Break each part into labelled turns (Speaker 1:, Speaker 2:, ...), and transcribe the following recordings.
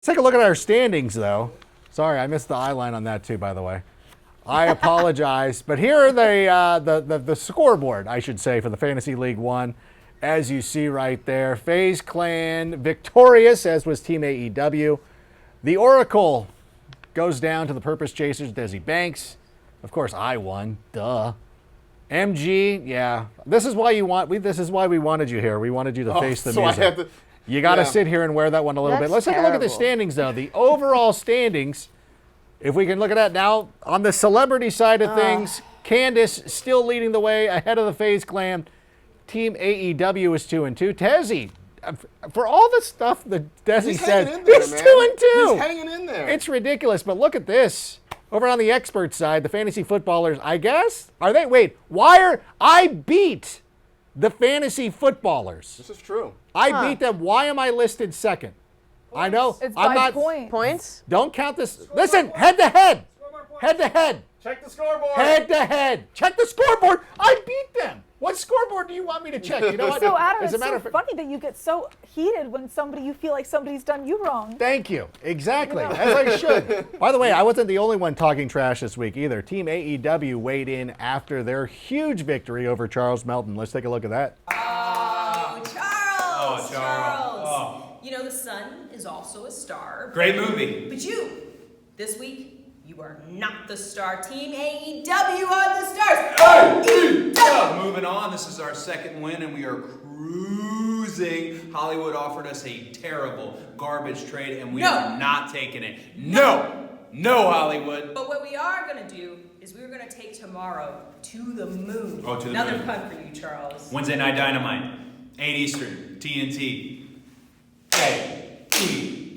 Speaker 1: Let's take a look at our standings, though. Sorry, I missed the eye line on that, too, by the way. I apologize. But here are the scoreboard, I should say, for the Fantasy League One. As you see right there, FaZe Clan victorious, as was Team AEW. The Oracle goes down to the Purpose Chasers, Desi Banks. Of course, I won. Duh. MG, yeah. This is why this is why we wanted you here. We wanted you to face the music. You got to sit here and wear that one a little bit. Let's take a look at the standings, though. The overall standings, if we can look at that now, on the celebrity side of things, Candace still leading the way ahead of the FaZe Clan. Team AEW is 2-2. Tezzy, for all the stuff that Desi said, he's 2-2.
Speaker 2: He's hanging in there.
Speaker 1: It's ridiculous, but look at this. Over on the expert side, the fantasy footballers, I guess, are they? Wait, I beat the fantasy footballers.
Speaker 2: This is true.
Speaker 1: I beat them. Why am I listed second? I know.
Speaker 3: It's
Speaker 1: I'm not
Speaker 3: points.
Speaker 1: Don't count this. Listen, head to head. Head to head.
Speaker 2: Check the scoreboard.
Speaker 1: Head to head. Check the scoreboard. I beat them. What scoreboard do you want me to check? You know what?
Speaker 3: So Adam,
Speaker 1: As a
Speaker 3: it's
Speaker 1: matter
Speaker 3: so
Speaker 1: of
Speaker 3: funny that you get so heated when you feel like somebody's done you wrong.
Speaker 1: Thank you. Exactly. As I should. By the way, I wasn't the only one talking trash this week either. Team AEW weighed in after their huge victory over Charles Melton. Let's take a look at that.
Speaker 4: Oh, Charles!
Speaker 5: Oh, Charles.
Speaker 4: Oh. You know, the sun is also a star.
Speaker 5: Great movie.
Speaker 4: But this week, you are not the star. Team AEW are the stars.
Speaker 5: Moving on, this is our second win, and we are cruising. Hollywood offered us a terrible garbage trade, and we are not taking it. No, Hollywood.
Speaker 4: But what we are going to do is we're going to take tomorrow to the moon.
Speaker 5: Oh, to the
Speaker 4: Another
Speaker 5: moon.
Speaker 4: pun for you, Charles.
Speaker 5: Wednesday Night Dynamite, 8 Eastern, TNT. AEW.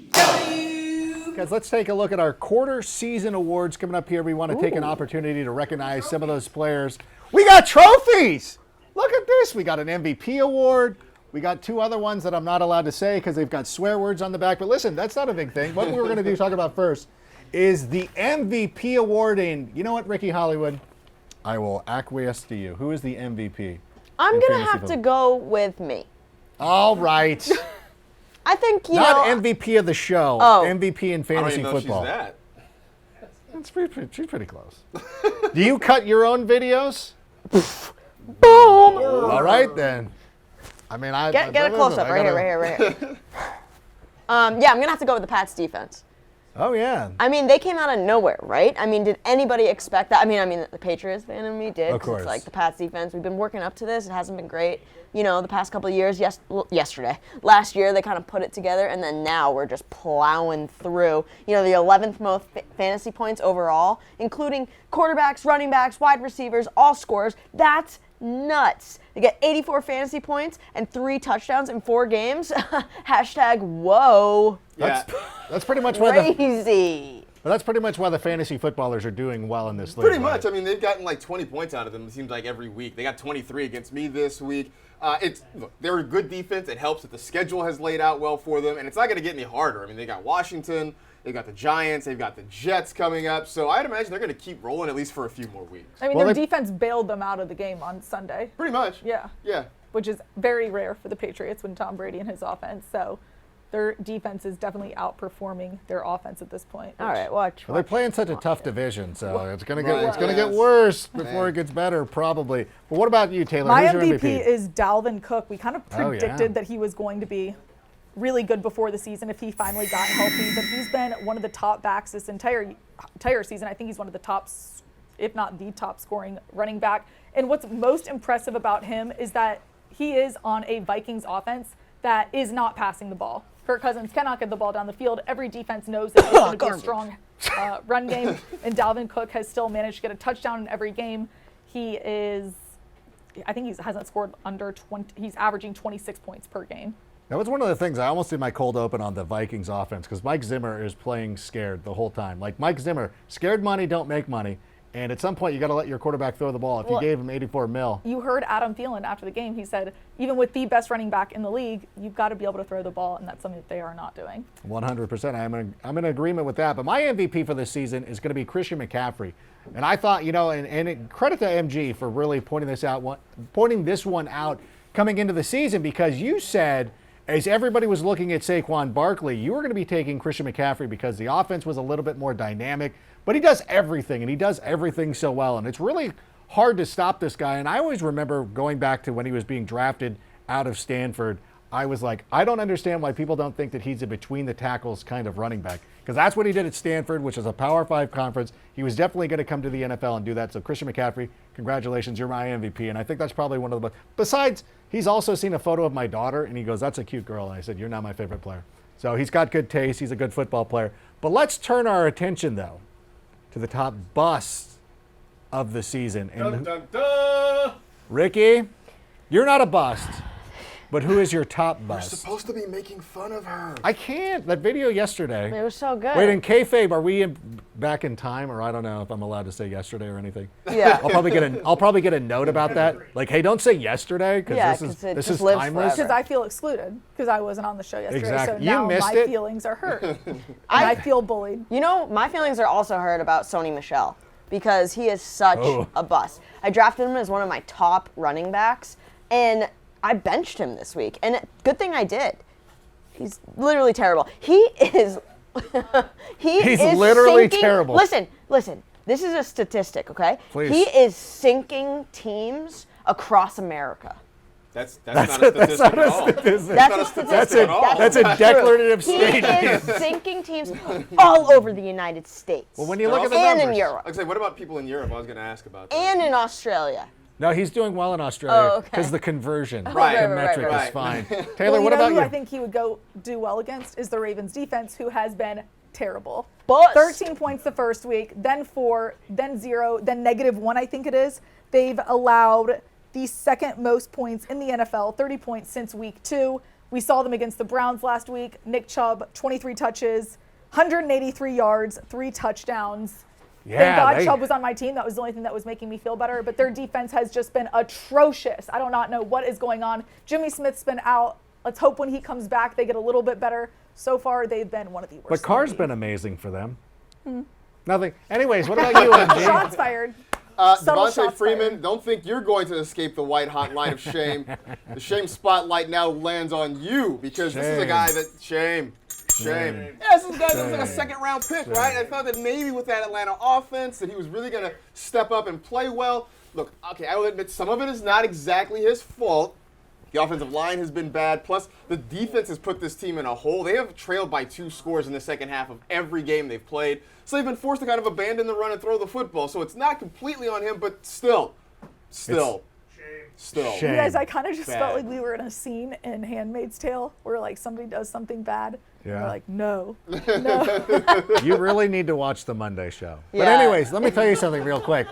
Speaker 1: Guys, let's take a look at our quarter season awards coming up here. We want to take an opportunity to recognize some of those players. We got trophies. Look at this. We got an MVP award. We got two other ones that I'm not allowed to say because they've got swear words on the back. But listen, that's not a big thing. What we were going to talk about first is the MVP award. And you know what, Ricky Hollywood? I will acquiesce to you. Who is the MVP?
Speaker 6: I'm going to have to go with me.
Speaker 1: All right.
Speaker 6: I think,
Speaker 1: Not MVP of the show.
Speaker 6: Oh.
Speaker 1: MVP in fantasy
Speaker 2: I don't even
Speaker 1: football.
Speaker 2: know if she's that.
Speaker 1: She's pretty close. Do you cut your own videos?
Speaker 6: Boom!
Speaker 1: All right, then. I mean,
Speaker 6: Get a close-up right here. Yeah, I'm going to have to go with the Pats defense.
Speaker 1: Oh, yeah.
Speaker 6: I mean, they came out of nowhere, right? I mean, did anybody expect that? I mean, the Patriots fan in me did.
Speaker 1: Of course.
Speaker 6: It's like the Pats defense. We've been working up to this. It hasn't been great. The past couple of years, last year, they kind of put it together, and then now we're just plowing through. The 11th most fantasy points overall, including quarterbacks, running backs, wide receivers, all scorers. That's nuts. They get 84 fantasy points and 3 touchdowns in 4 games. Hashtag whoa.
Speaker 1: That's pretty much
Speaker 6: crazy.
Speaker 1: That's pretty much why the fantasy footballers are doing well in this league.
Speaker 2: Pretty much. I mean, they've gotten like 20 points out of them, it seems like, every week. They got 23 against me this week. Look, they're a good defense. It helps that the schedule has laid out well for them, and it's not going to get any harder. I mean, they got Washington, they got the Giants, they've got the Jets coming up. So I'd imagine they're going to keep rolling at least for a few more weeks.
Speaker 3: I mean, their defense bailed them out of the game on Sunday.
Speaker 2: Pretty much.
Speaker 3: Yeah.
Speaker 2: Yeah.
Speaker 3: Which is very rare for the Patriots when Tom Brady and his offense. So their defense is definitely outperforming their offense at this point.
Speaker 6: All right, watch.
Speaker 1: Well, they're playing such a tough division, so it's going to get worse before it gets better, probably. But what about you, Taylor?
Speaker 3: My
Speaker 1: Who's your
Speaker 3: MVP is Dalvin Cook. We kind of predicted that he was going to be really good before the season if he finally got healthy, but he's been one of the top backs this entire season. I think he's one of the tops, if not the top scoring running back. And what's most impressive about him is that he is on a Vikings offense that is not passing the ball. Kirk Cousins cannot get the ball down the field. Every defense knows that it's going to be a strong run game, and Dalvin Cook has still managed to get a touchdown in every game. I think he hasn't scored under 20. He's averaging 26 points per game.
Speaker 1: That was one of the things I almost did my cold open on the Vikings offense because Mike Zimmer is playing scared the whole time. Like Mike Zimmer, scared money don't make money. And at some point, you got to let your quarterback throw the ball. If you gave him $84 million. You
Speaker 3: heard Adam Thielen after the game. He said, even with the best running back in the league, you've got to be able to throw the ball, and that's something that they are not doing.
Speaker 1: 100%. I'm in agreement with that. But my MVP for this season is going to be Christian McCaffrey. And I thought, and credit to MG for really pointing this one out coming into the season because you said as everybody was looking at Saquon Barkley, you were going to be taking Christian McCaffrey because the offense was a little bit more dynamic, but he does everything, and he does everything so well, and it's really hard to stop this guy. And I always remember going back to when he was being drafted out of Stanford, I was like, I don't understand why people don't think that he's a between the tackles kind of running back, because that's what he did at Stanford, which is a Power 5 conference. He was definitely going to come to the NFL and do that. So Christian McCaffrey, congratulations, you're my MVP. And I think that's probably one of the most. Besides, he's also seen a photo of my daughter, and he goes, that's a cute girl. And I said, you're not my favorite player. So he's got good taste. He's a good football player. But let's turn our attention, though, to the top busts of the season. And
Speaker 2: Dun, dun, dun.
Speaker 1: Ricky, you're not a bust. But who is your top
Speaker 2: You're
Speaker 1: bust?
Speaker 2: supposed to be making fun of her.
Speaker 1: I can't. That video yesterday.
Speaker 6: It was so good.
Speaker 1: Wait, in kayfabe, are we back in time, or I don't know if I'm allowed to say yesterday or anything?
Speaker 6: Yeah.
Speaker 1: I'll probably get a note about that. Like, hey, don't say yesterday because
Speaker 6: Yeah,
Speaker 1: this
Speaker 6: 'cause it
Speaker 1: is
Speaker 6: just lives
Speaker 1: timeless.
Speaker 6: forever.
Speaker 3: Because I feel excluded because I wasn't on the show yesterday.
Speaker 1: Exactly.
Speaker 3: So
Speaker 1: You
Speaker 3: now
Speaker 1: missed
Speaker 3: my
Speaker 1: it.
Speaker 3: feelings are hurt. And I feel bullied.
Speaker 6: You know, my feelings are also hurt about Sony Michel because he is such
Speaker 1: Oh.
Speaker 6: a bust. I drafted him as one of my top running backs, and I benched him this week. And good thing I did. He's literally terrible. He is.
Speaker 1: He's
Speaker 6: is
Speaker 1: literally
Speaker 6: sinking-
Speaker 1: terrible.
Speaker 6: Listen. This is a statistic, okay?
Speaker 1: Please.
Speaker 6: He is sinking teams across America.
Speaker 2: That's not a statistic at all.
Speaker 6: That's a statistic.
Speaker 1: That's a
Speaker 6: true.
Speaker 1: declarative
Speaker 6: He
Speaker 1: statement.
Speaker 6: is sinking teams all over the United States.
Speaker 1: Well, when you look at the
Speaker 6: and
Speaker 1: numbers.
Speaker 6: in Europe.
Speaker 2: Like I say, what about people in Europe? I was going to ask about that.
Speaker 6: And in Australia.
Speaker 1: No, he's doing well in Australia
Speaker 6: Oh, okay.
Speaker 1: because the conversion,
Speaker 2: Right,
Speaker 1: the
Speaker 2: right,
Speaker 1: metric
Speaker 2: right.
Speaker 1: is fine. Taylor,
Speaker 3: Well,
Speaker 1: what
Speaker 3: you know
Speaker 1: about
Speaker 3: who
Speaker 1: you?
Speaker 3: I think he would do well against is the Ravens defense, who has been terrible.
Speaker 6: Bust.
Speaker 3: 13 points the first week, then 4, then 0, then -1, I think it is. They've allowed the second most points in the NFL, 30 points since week 2. We saw them against the Browns last week. Nick Chubb, 23 touches, 183 yards, 3 touchdowns. Thank God Chubb was on my team. That was the only thing that was making me feel better. But their defense has just been atrocious. I do not know what is going on. Jimmy Smith's been out. Let's hope when he comes back they get a little bit better. So far, they've been one of the worst.
Speaker 1: But
Speaker 3: in the
Speaker 1: Carr's
Speaker 3: league.
Speaker 1: been amazing for them. Nothing. Anyways, what about you, MJ?
Speaker 3: Shots fired. Subtle
Speaker 2: Devontae
Speaker 3: shots
Speaker 2: Freeman,
Speaker 3: fired.
Speaker 2: don't think you're going to escape the white hot line of shame. The shame spotlight now lands on you because this is a
Speaker 1: Shame.
Speaker 2: guy that shame. Yeah, this is a guy that was like a second round pick, right? I thought that maybe with that Atlanta offense that he was really going to step up and play well. Look, okay, I will admit some of it is not exactly his fault. The offensive line has been bad. Plus, the defense has put this team in a hole. They have trailed by 2 scores in the second half of every game they've played. So they've been forced to kind of abandon the run and throw the football. So it's not completely on him, but still.
Speaker 1: Shame.
Speaker 3: You guys, I kind of just
Speaker 2: Bad.
Speaker 3: felt like we were in a scene in Handmaid's Tale where like somebody does something bad.
Speaker 1: Yeah.
Speaker 3: And we're like, no, no.
Speaker 1: You really need to watch the Monday show. But
Speaker 6: Yeah.
Speaker 1: anyways, let me tell you something real quick.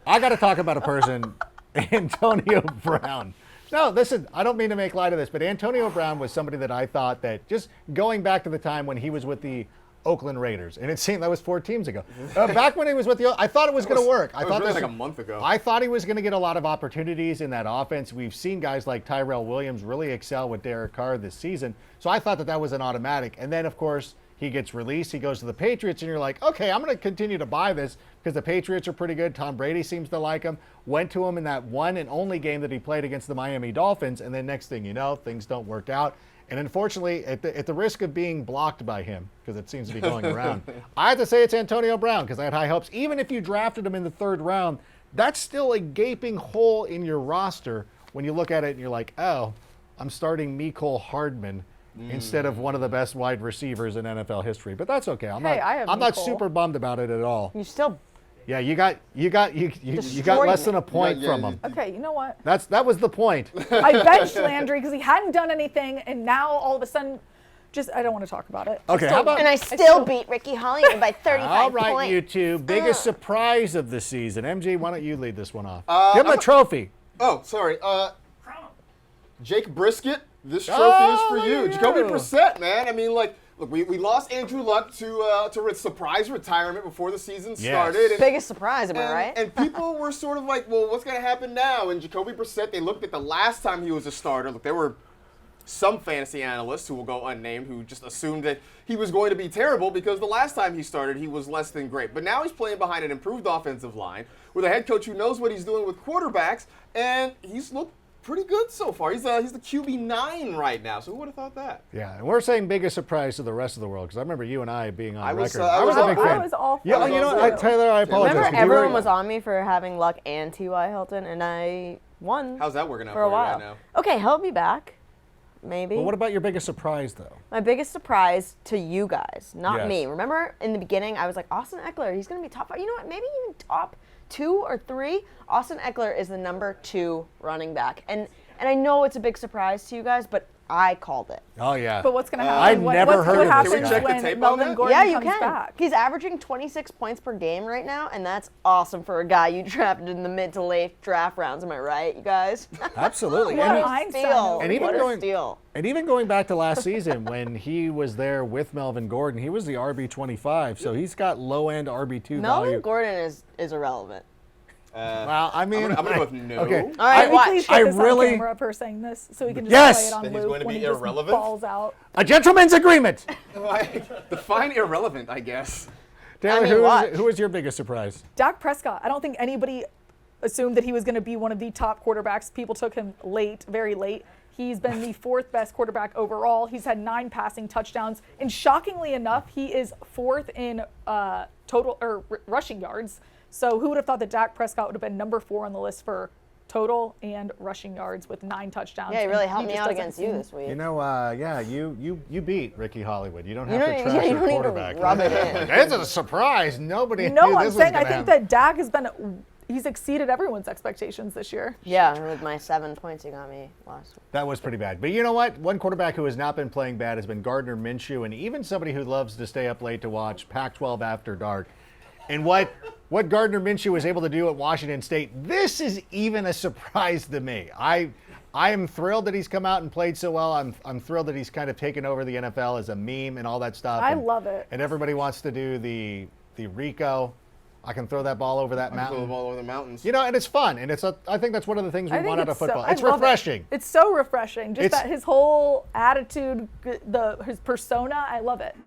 Speaker 1: I got to talk about a person, Antonio Brown. No, listen, I don't mean to make light of this, but Antonio Brown was somebody that I thought that just going back to the time when he was with the Oakland Raiders, and it seemed that was 4 teams ago. Back when he was with the, I thought it was going to work.
Speaker 2: It was really like a month ago.
Speaker 1: I thought he was going to get a lot of opportunities in that offense. We've seen guys like Tyrell Williams really excel with Derek Carr this season, so I thought that that was an automatic. And then, of course, he gets released. He goes to the Patriots, and you're like, okay, I'm going to continue to buy this because the Patriots are pretty good. Tom Brady seems to like him. Went to him in that one and only game that he played against the Miami Dolphins, and then next thing you know, things don't work out. And unfortunately, at the risk of being blocked by him, because it seems to be going around, I have to say it's Antonio Brown because I had high hopes. Even if you drafted him in the 3rd round, that's still a gaping hole in your roster when you look at it and you're like, oh, I'm starting Mecole Hardman instead of one of the best wide receivers in NFL history. But that's okay. I'm
Speaker 3: Hey, I have
Speaker 1: not
Speaker 3: Mecole.
Speaker 1: super bummed about it at all.
Speaker 6: You still.
Speaker 1: Yeah, you got
Speaker 6: Destroyed
Speaker 1: less
Speaker 6: me.
Speaker 1: than a point
Speaker 2: Yeah,
Speaker 1: from
Speaker 2: yeah,
Speaker 1: him.
Speaker 3: Okay, you know what?
Speaker 1: That was the point.
Speaker 3: I benched Landry because he hadn't done anything, and now all of a sudden, I don't want to talk about it.
Speaker 1: Okay, how about
Speaker 6: And I still beat Ricky Hollywood by 35
Speaker 1: all right,
Speaker 6: points.
Speaker 1: you two. Biggest surprise of the season. MG, why don't you lead this one off? Give him
Speaker 2: I'm
Speaker 1: a trophy.
Speaker 2: Oh, sorry. Jake Brisket, this trophy
Speaker 1: Oh,
Speaker 2: is for
Speaker 1: look
Speaker 2: you.
Speaker 1: at
Speaker 2: Jacoby
Speaker 1: you.
Speaker 2: Brissett, man. I mean, like, look, we lost Andrew Luck to surprise retirement before the season started. And,
Speaker 6: Biggest surprise, am I right?
Speaker 2: and people were sort of like, well, what's going to happen now? And Jacoby Brissett, they looked at the last time he was a starter. Look, there were some fantasy analysts who will go unnamed who just assumed that he was going to be terrible because the last time he started, he was less than great. But now he's playing behind an improved offensive line with a head coach who knows what he's doing with quarterbacks, and he's looked pretty good so far. He's the QB9 right now. So who would have thought that?
Speaker 1: Yeah, and we're saying biggest surprise to the rest of the world because I remember you and I being on
Speaker 2: I was,
Speaker 1: record.
Speaker 2: I was
Speaker 1: a big fan.
Speaker 3: I was all for
Speaker 1: Yeah,
Speaker 3: it.
Speaker 1: you know,
Speaker 3: too.
Speaker 1: Taylor, I apologize.
Speaker 6: Remember,
Speaker 1: because you were-
Speaker 6: everyone was on me for having Luck and T.Y. Hilton, and I won.
Speaker 2: How's that working out
Speaker 6: for a
Speaker 2: you
Speaker 6: while?
Speaker 2: right now?
Speaker 6: Okay, he'll be back. Maybe.
Speaker 1: Well, what about your biggest surprise, though?
Speaker 6: My biggest surprise to you guys, not
Speaker 1: Yes.
Speaker 6: me. Remember in the beginning, I was like, Austin Eckler, he's going to be top 5. You know what? Maybe even top 2 or 3. Austin Eckler is the number 2 running back. And I know it's a big surprise to you guys, but I called it.
Speaker 1: Oh, yeah.
Speaker 3: But what's going to
Speaker 1: I
Speaker 3: happen?
Speaker 1: never heard
Speaker 3: what
Speaker 1: of
Speaker 3: happens
Speaker 1: this
Speaker 2: Can we check the
Speaker 3: when
Speaker 2: tape on
Speaker 3: Melvin
Speaker 2: that?
Speaker 3: Gordon
Speaker 6: Yeah, you
Speaker 3: comes
Speaker 6: can.
Speaker 3: back?
Speaker 6: He's averaging 26 points per game right now, and that's awesome for a guy you drafted in the mid to late draft rounds. Am I right, you guys?
Speaker 1: Absolutely.
Speaker 3: What
Speaker 1: And,
Speaker 3: an
Speaker 1: he-
Speaker 3: Einstein
Speaker 6: steal.
Speaker 3: over
Speaker 1: and
Speaker 3: here.
Speaker 1: even
Speaker 6: What a
Speaker 1: going
Speaker 6: steal.
Speaker 1: and even going back to last season when he was there with Melvin Gordon, he was the RB25, so he's got low-end RB2
Speaker 6: Melvin
Speaker 1: value.
Speaker 6: Gordon is irrelevant.
Speaker 1: Well, I mean,
Speaker 2: I'm gonna go with no.
Speaker 1: Okay.
Speaker 6: All right,
Speaker 3: Can we
Speaker 6: watch.
Speaker 3: please
Speaker 1: I
Speaker 3: get this
Speaker 1: really-
Speaker 3: on camera of her saying this so we can just
Speaker 1: Yes!
Speaker 3: play it on
Speaker 2: That he's
Speaker 3: loop
Speaker 2: going to
Speaker 3: when
Speaker 2: be
Speaker 3: he just
Speaker 2: irrelevant?
Speaker 3: balls out.
Speaker 1: A gentleman's agreement.
Speaker 2: Define irrelevant, I guess.
Speaker 1: Taylor,
Speaker 6: mean, watch.
Speaker 1: who was your biggest surprise?
Speaker 3: Dak Prescott, I don't think anybody assumed that he was going to be one of the top quarterbacks. People took him late, very late. He's been the 4th best quarterback overall. He's had 9 passing touchdowns. And shockingly enough, he is 4th in total or rushing yards. So who would have thought that Dak Prescott would have been number 4 on the list for total and rushing yards with 9 touchdowns?
Speaker 6: Yeah, he really
Speaker 3: And
Speaker 6: helped me
Speaker 3: just
Speaker 6: out
Speaker 3: doesn't
Speaker 6: against you
Speaker 3: seem-
Speaker 6: this week.
Speaker 1: You know, yeah, you beat Ricky Hollywood. You don't
Speaker 6: You
Speaker 1: have
Speaker 6: don't
Speaker 1: to
Speaker 6: even-
Speaker 1: trash
Speaker 6: you
Speaker 1: your
Speaker 6: don't need to
Speaker 1: quarterback.
Speaker 6: rub it in.
Speaker 1: It's a surprise. Nobody
Speaker 3: No,
Speaker 1: knew
Speaker 3: I'm
Speaker 1: this
Speaker 3: saying
Speaker 1: was
Speaker 3: I
Speaker 1: gonna
Speaker 3: think
Speaker 1: happen.
Speaker 3: that Dak has been, he's exceeded everyone's expectations this year.
Speaker 6: Yeah, with my 7 points he got me last week.
Speaker 1: That was pretty bad. But you know what? One quarterback who has not been playing bad has been Gardner Minshew, and even somebody who loves to stay up late to watch Pac-12 After Dark. And what Gardner Minshew was able to do at Washington State, this is even a surprise to me. I am thrilled that he's come out and played so well. I'm thrilled that he's kind of taken over the NFL as a meme and all that stuff.
Speaker 3: I
Speaker 1: And-
Speaker 3: love it.
Speaker 1: And everybody wants to do the Rico. I can throw that ball over that
Speaker 2: Throw
Speaker 1: mountain.
Speaker 2: the ball over the mountains.
Speaker 1: You know, and it's fun, and I think that's one of the things we
Speaker 3: I think
Speaker 1: want out of
Speaker 3: it's so-
Speaker 1: football.
Speaker 3: I
Speaker 1: It's
Speaker 3: love it.
Speaker 1: refreshing.
Speaker 3: It's so refreshing. Just
Speaker 1: It's-
Speaker 3: that his whole attitude, his persona, I love it.